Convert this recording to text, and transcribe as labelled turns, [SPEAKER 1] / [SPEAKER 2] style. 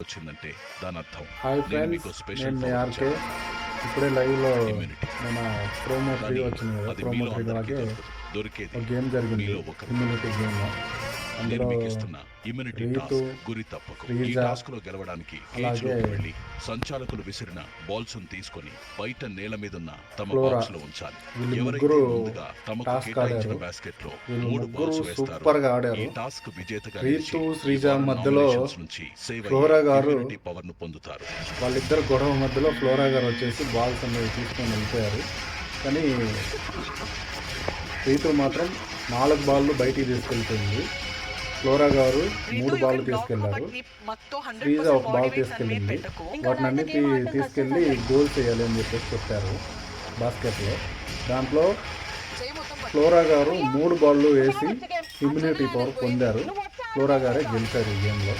[SPEAKER 1] వచ్చిందంటే దాని అర్థం
[SPEAKER 2] హాయ్
[SPEAKER 1] నేను
[SPEAKER 2] ఫ్రెండ్స్,
[SPEAKER 1] మీకు స్పెషల్
[SPEAKER 2] నేను మీ
[SPEAKER 1] పవర్
[SPEAKER 2] ఆర్కే.
[SPEAKER 1] ఇచ్చాను.
[SPEAKER 2] ఇప్పుడే లైవ్లో
[SPEAKER 1] ఇమ్యూనిటీ.
[SPEAKER 2] మన ప్రోమో 3
[SPEAKER 1] కానీ
[SPEAKER 2] వచ్చింది కదా.
[SPEAKER 1] అది
[SPEAKER 2] ప్రోమో
[SPEAKER 1] మీలో
[SPEAKER 2] 3
[SPEAKER 1] అందరికీ
[SPEAKER 2] లాగే
[SPEAKER 1] దొరకదు. దొరికేది
[SPEAKER 2] ఒక గేమ్ జరిగింది,
[SPEAKER 1] మీలో ఒకరు.
[SPEAKER 2] Immunity game.
[SPEAKER 1] నేను
[SPEAKER 2] అందులో
[SPEAKER 1] మీకు ఇస్తున్న ఇమ్యూనిటీ
[SPEAKER 2] రీతు,
[SPEAKER 1] టాస్క్ గురి తప్పకు. ఈ
[SPEAKER 2] శ్రీజ,
[SPEAKER 1] టాస్క్ లో గెలవడానికి కేజ్
[SPEAKER 2] అలాగే
[SPEAKER 1] లోకి వెళ్ళి సంచాలకులు విసిరిన బాల్స్ తీసుకొని బయట నేల మీద ఉన్న తమ
[SPEAKER 2] ఫ్లోరా,
[SPEAKER 1] బాక్స్ లో ఉంచాలి.
[SPEAKER 2] వీళ్ళు
[SPEAKER 1] ఎవరైతే
[SPEAKER 2] ముగ్గురు
[SPEAKER 1] ముందుగా తమకు
[SPEAKER 2] టాస్క్
[SPEAKER 1] కేటాయించిన
[SPEAKER 2] ఆడారు.
[SPEAKER 1] బాస్కెట్ లో
[SPEAKER 2] వీళ్ళు
[SPEAKER 1] 3
[SPEAKER 2] ముగ్గురు
[SPEAKER 1] బాల్స్ వేస్తారు.
[SPEAKER 2] సూపర్గా
[SPEAKER 1] ఈ
[SPEAKER 2] ఆడారు.
[SPEAKER 1] టాస్క్ విజేతగా
[SPEAKER 2] రీతు,
[SPEAKER 1] నిలిచి
[SPEAKER 2] శ్రీజ
[SPEAKER 1] ఈ వారం
[SPEAKER 2] మధ్యలో
[SPEAKER 1] నామినేషన్స్ నుంచి సేవ్
[SPEAKER 2] ఫ్లోరా
[SPEAKER 1] అయ్యి
[SPEAKER 2] గారు,
[SPEAKER 1] ఇమ్యూనిటీ పవర్ ను పొందుతారు.
[SPEAKER 2] వాళ్ళిద్దరు గొడవ మధ్యలో ఫ్లోరా గారు వచ్చేసి బాల్స్ అనేవి తీసుకొని వెళ్ళిపోయారు. కానీ రీతు మాత్రం 4 బాళ్ళు బయటికి తీసుకెళ్తుంది. ఫ్లోరా గారు 3 బాళ్ళు తీసుకెళ్లారు. శ్రీజ 1 బాల్ తీసుకెళ్ళింది. వాటిని అన్నిటి తీసుకెళ్ళి గోల్ చేయాలి అని చెప్పేసి చెప్పారు బాస్కెట్లో. దాంట్లో ఫ్లోరా గారు 3 బాళ్ళు వేసి ఇమ్యూనిటీ పవర్ పొందారు. ఫ్లోరా గారే గెలిచారు ఈ గేమ్లో.